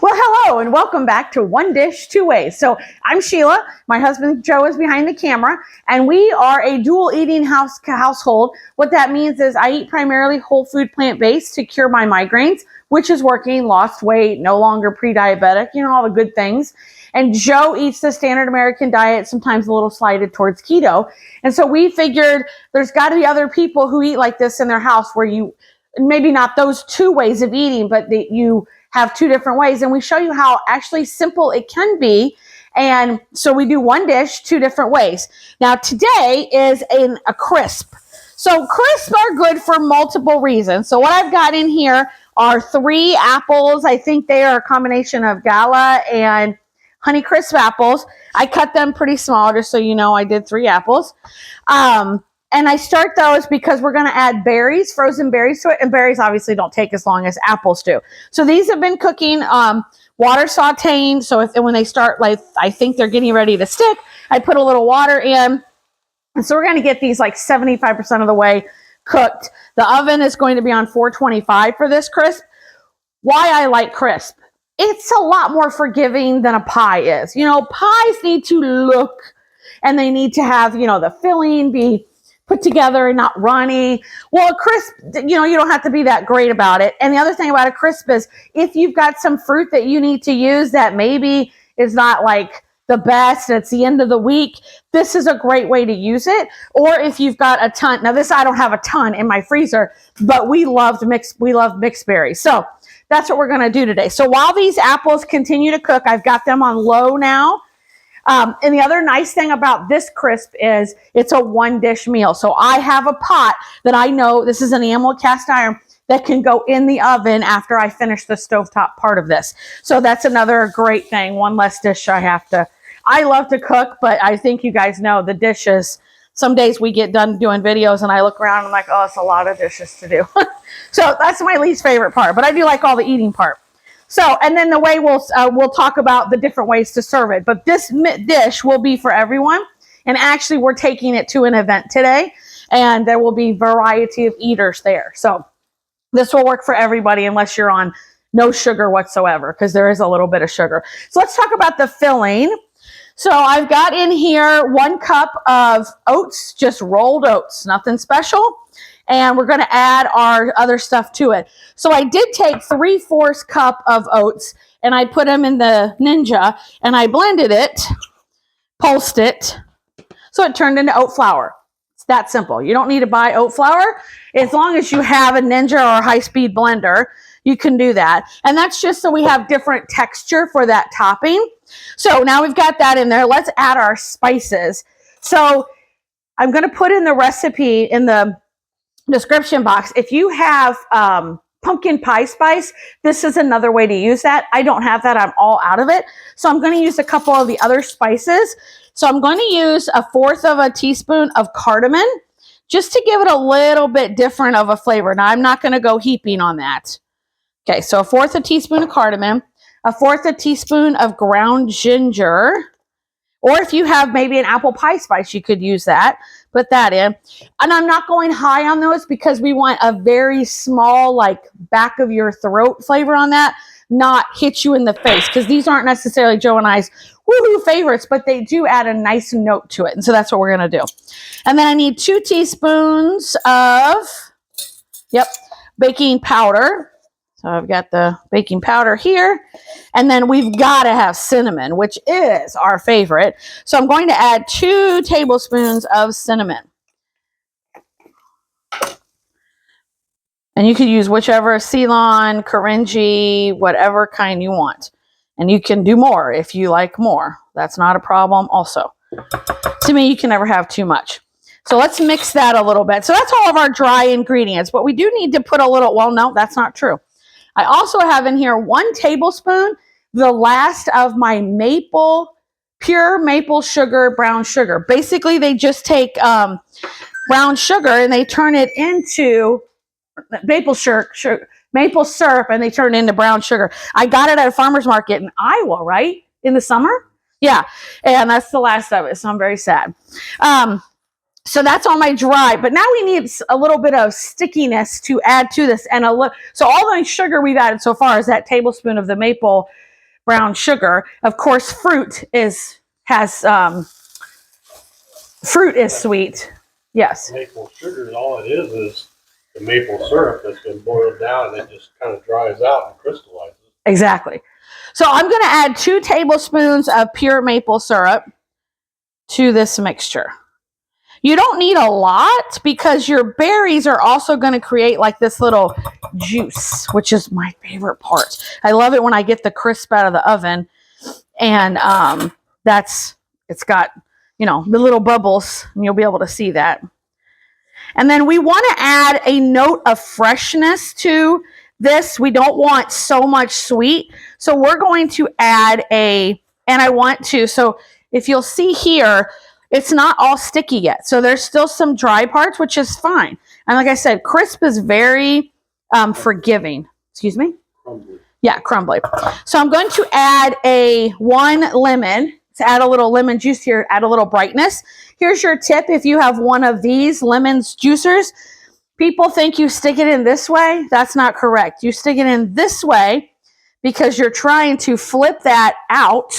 Well, hello and welcome back to One Dish, Two Ways. So I'm Sheila. My husband Joe is behind the camera, and we are a dual eating household. What that means is I eat primarily whole food, plant-based to cure my migraines, which is working. Lost weight, no longer pre-diabetic, you know, all the good things. And Joe eats the standard American diet, sometimes a little slighted towards keto. And so we figured there's got to be other people who eat like this in their house, where you maybe not those two ways of eating, but that you have two different ways. And we show you how actually simple it can be. And so we do one dish, two different ways. Now today is a crisp. So crisps are good for multiple reasons. So what I've got in here are 3 apples. I think they are a combination of Gala and Honeycrisp apples. I cut them pretty small, just so you know I did 3 apples. And I start those because we're going to add berries, frozen berries to it. And berries obviously don't take as long as apples do. So these have been cooking, water sauteing. So when they start, like, I think they're getting ready to stick, I put a little water in. And so we're going to get these like 75% of the way cooked. The oven is going to be on 425 for this crisp. Why I like crisp? It's a lot more forgiving than a pie is. You know, pies need to look, and they need to have, you know, the filling be put together and not runny. Well, a crisp, you know, you don't have to be that great about it. And the other thing about a crisp is if you've got some fruit that you need to use that maybe is not like the best, it's the end of the week, this is a great way to use it. Or if you've got a ton, now this, I don't have a ton in my freezer, but we love mixed berries. So that's what we're going to do today. So while these apples continue to cook, I've got them on low now. And the other nice thing about this crisp is it's a one dish meal. So I have a pot that I know, this is an enamel cast iron, that can go in the oven after I finish the stovetop part of this. So that's another great thing. One less dish I love to cook, but I think you guys know the dishes. Some days we get done doing videos and I look around and I'm like, oh, it's a lot of dishes to do. So that's my least favorite part, but I do like all the eating part. So, and then the way we'll talk about the different ways to serve it. But this dish will be for everyone. And actually, we're taking it to an event today, and there will be variety of eaters there. So this will work for everybody unless you're on no sugar whatsoever, because there is a little bit of sugar. So let's talk about the filling. So I've got in here 1 cup of oats, just rolled oats, nothing special. And we're going to add our other stuff to it. So I did take 3/4 cup of oats and I put them in the Ninja and I blended it, pulsed it, so it turned into oat flour. It's that simple. You don't need to buy oat flour. As long as you have a Ninja or a high-speed blender, you can do that. And that's just so we have different texture for that topping. So now we've got that in there. Let's add our spices. So I'm going to put in the recipe in the description box. If you have pumpkin pie spice, this is another way to use that. I don't have that. I'm all out of it. So I'm going to use a couple of the other spices. So I'm going to use 1/4 teaspoon of cardamon just to give it a little bit different of a flavor. Now I'm not going to go heaping on that. Okay, so 1/4 teaspoon of cardamom, 1/4 teaspoon of ground ginger, or if you have maybe an apple pie spice, you could use that. Put that in. And I'm not going high on those because we want a very small, like back of your throat flavor on that, not hit you in the face, because these aren't necessarily Joe and I's woohoo favorites, but they do add a nice note to it. And so that's what we're going to do. And then I need 2 teaspoons of, baking powder. So I've got the baking powder here. And then we've got to have cinnamon, which is our favorite. So I'm going to add 2 tablespoons of cinnamon. And you could use whichever Ceylon, Karenji, whatever kind you want. And you can do more if you like more. That's not a problem also. To me, you can never have too much. So let's mix that a little bit. So that's all of our dry ingredients. But we do need to put a little, well, no, that's not true. I also have in here 1 tablespoon, the last of my pure maple sugar, brown sugar. Basically, they just take brown sugar and they turn it into maple syrup, and they turn it into brown sugar. I got it at a farmer's market in Iowa, right? In the summer? Yeah. And that's the last of it, so I'm very sad. So that's all my dry, but now we need a little bit of stickiness to add to this. And so all the sugar we've added so far is that tablespoon of the maple brown sugar. Of course, fruit is sweet. Yes. Maple sugar, all it is the maple syrup that's been boiled down and it just kind of dries out and crystallizes. Exactly. So I'm going to add 2 tablespoons of pure maple syrup to this mixture. You don't need a lot because your berries are also going to create like this little juice, which is my favorite part. I love it when I get the crisp out of the oven, and it's got, you know, the little bubbles, and you'll be able to see that. And then we want to add a note of freshness to this. We don't want so much sweet. So we're going to add so if you'll see here, it's not all sticky yet. So there's still some dry parts, which is fine. And like I said, crisp is very forgiving. Excuse me? Crumbly. Yeah, crumbly. So I'm going to add 1 lemon. To add a little lemon juice here, add a little brightness. Here's your tip if you have one of these lemons juicers. People think you stick it in this way. That's not correct. You stick it in this way because you're trying to flip that out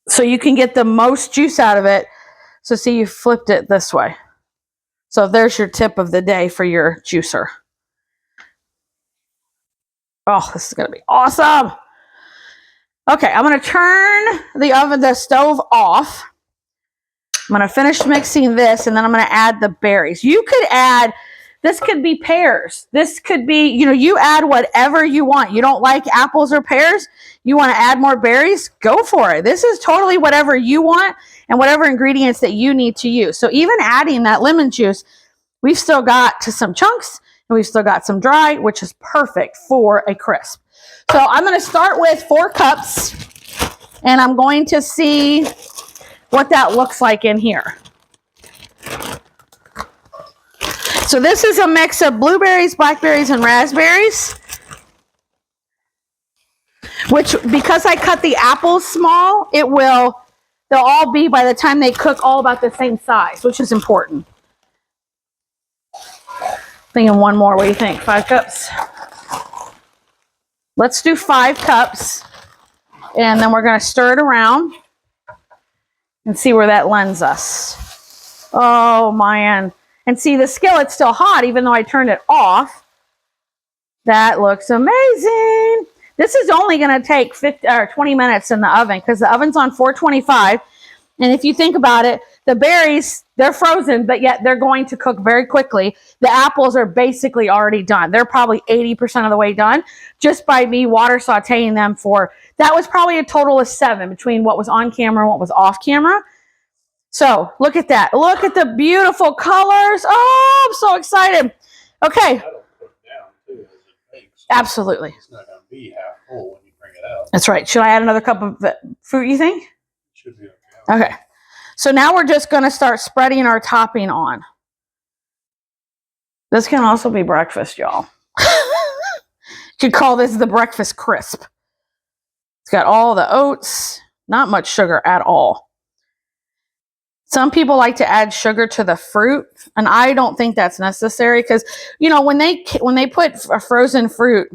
so you can get the most juice out of it. So see, you flipped it this way. So there's your tip of the day for your juicer. Oh, this is going to be awesome. Okay, I'm going to turn the stove off. I'm going to finish mixing this, and then I'm going to add the berries. You could add, this could be pears. This could be, you know, you add whatever you want. You don't like apples or pears? You want to add more berries? Go for it. This is totally whatever you want and whatever ingredients that you need to use. So even adding that lemon juice, we've still got to some chunks, and we've still got some dry, which is perfect for a crisp. So I'm going to start with 4 cups, and I'm going to see what that looks like in here. So this is a mix of blueberries, blackberries, and raspberries, which, because I cut the apples small, they'll all be, by the time they cook, all about the same size, which is important. Thinking 1 more. What do you think? 5 cups? Let's do 5 cups, and then we're going to stir it around and see where that lends us. Oh, man. And see, the skillet's still hot, even though I turned it off. That looks amazing. This is only going to take 20 minutes in the oven because the oven's on 425. And if you think about it, the berries, they're frozen, but yet they're going to cook very quickly. The apples are basically already done. They're probably 80% of the way done just by me water sauteing them for, that was probably a total of 7 between what was on camera and what was off camera. So look at that. Look at the beautiful colors. Oh, I'm so excited. Okay. That'll cook down too as it bakes. Absolutely. It's not going to be half full when you bring it out. That's right. Should I add another cup of fruit, you think? It should be okay. Okay. So now we're just going to start spreading our topping on. This can also be breakfast, y'all. You could call this the breakfast crisp. It's got all the oats, not much sugar at all. Some people like to add sugar to the fruit, and I don't think that's necessary because, you know, when they put a frozen fruit,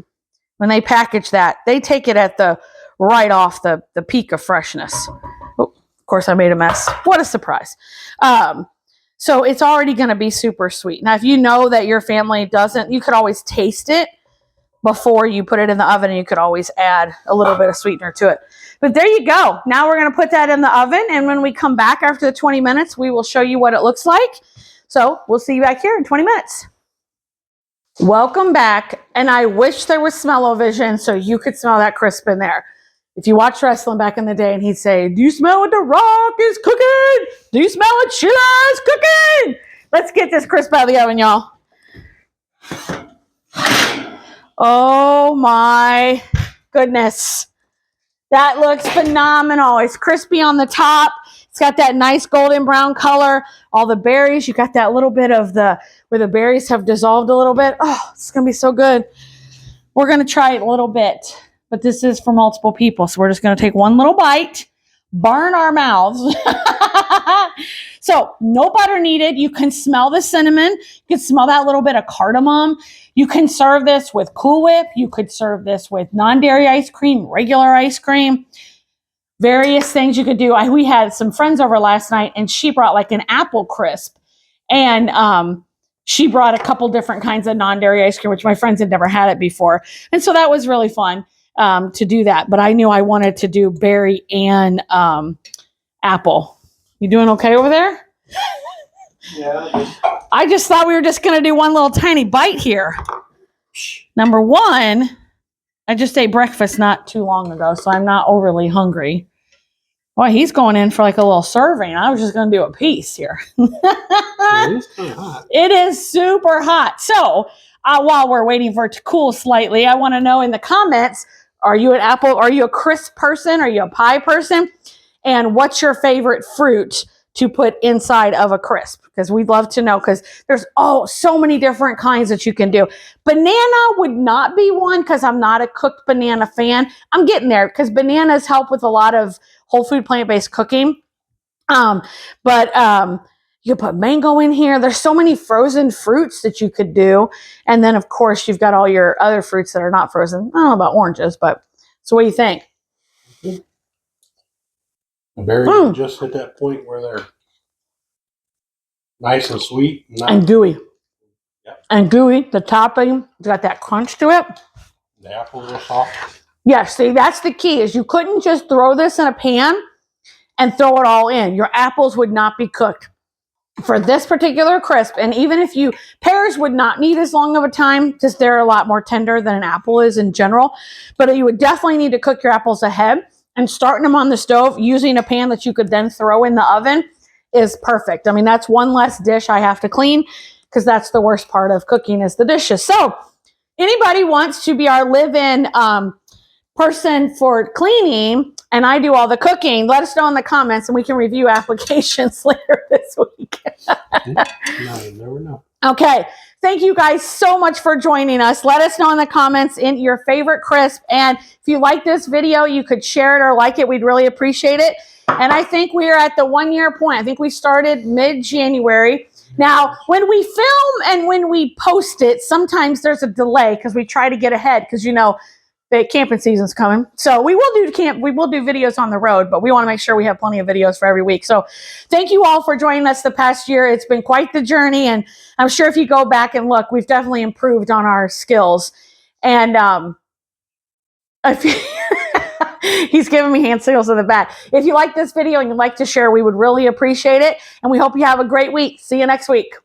when they package that, they take it at right off the peak of freshness. Oh, of course, I made a mess. What a surprise. So it's already going to be super sweet. Now, if you know that your family doesn't, you could always taste it before you put it in the oven, and you could always add a little bit of sweetener to it. But there you go. Now we're going to put that in the oven, and when we come back after the 20 minutes, we will show you what it looks like. So we'll see you back here in 20 minutes. Welcome back, and I wish there was smell-o-vision so you could smell that crisp in there. If you watch wrestling back in the day and he'd say, "Do you smell what The Rock is cooking? Do you smell what Sheila is cooking?" Let's get this crisp out of the oven, y'all. Oh my goodness. That looks phenomenal. It's crispy on the top. It's got that nice golden brown color. All the berries, you got that little bit of where the berries have dissolved a little bit. Oh, it's going to be so good. We're going to try it a little bit, but this is for multiple people. So we're just going to take one little bite. burn our mouths. So no butter needed. You can smell the cinnamon. You can smell that little bit of cardamom. You can serve this with Cool Whip. You could serve this with non-dairy ice cream, regular ice cream, various things you could do. We had some friends over last night and she brought like an apple crisp, and she brought a couple different kinds of non-dairy ice cream, which my friends had never had it before. And so that was really fun to do that. But I knew I wanted to do berry and apple. You doing okay over there? Yeah. I just thought we were just going to do one little tiny bite here. Number one, I just ate breakfast not too long ago, so I'm not overly hungry. Well, he's going in for like a little serving. I was just going to do a piece here. It is kind of hot. It is super hot. So while we're waiting for it to cool slightly, I want to know in the comments, are you an apple? Are you a crisp person? Are you a pie person? And what's your favorite fruit to put inside of a crisp? Because we'd love to know, because there's so many different kinds that you can do. Banana would not be one because I'm not a cooked banana fan. I'm getting there because bananas help with a lot of whole food plant-based cooking. But you put mango in here. There's so many frozen fruits that you could do. And then of course you've got all your other fruits that are not frozen. I don't know about oranges, but so what do you think? The berries just hit that point where they're nice and sweet. And gooey. Yep. And gooey. The topping got that crunch to it. The apples are soft. Yeah, see, that's the key, is you couldn't just throw this in a pan and throw it all in. Your apples would not be cooked. For this particular crisp, and even if pears would not need as long of a time because they're a lot more tender than an apple is in general, but you would definitely need to cook your apples ahead, and starting them on the stove using a pan that you could then throw in the oven is perfect. I mean, that's one less dish I have to clean, because that's the worst part of cooking is the dishes. So anybody wants to be our live-in person for cleaning and I do all the cooking, let us know in the comments and we can review applications later this week. No, you never know. Okay. Thank you guys so much for joining us. Let us know in the comments in your favorite crisp. And if you like this video, you could share it or like it. We'd really appreciate it. And I think we are at the 1 year point. I think we started mid-January. Now, when we film and when we post it, sometimes there's a delay because we try to get ahead because, the camping season's coming. So we will do videos on the road, but we want to make sure we have plenty of videos for every week. So thank you all for joining us the past year. It's been quite the journey. And I'm sure if you go back and look, we've definitely improved on our skills. And he's giving me hand signals in the back. If you like this video and you'd like to share, we would really appreciate it. And we hope you have a great week. See you next week.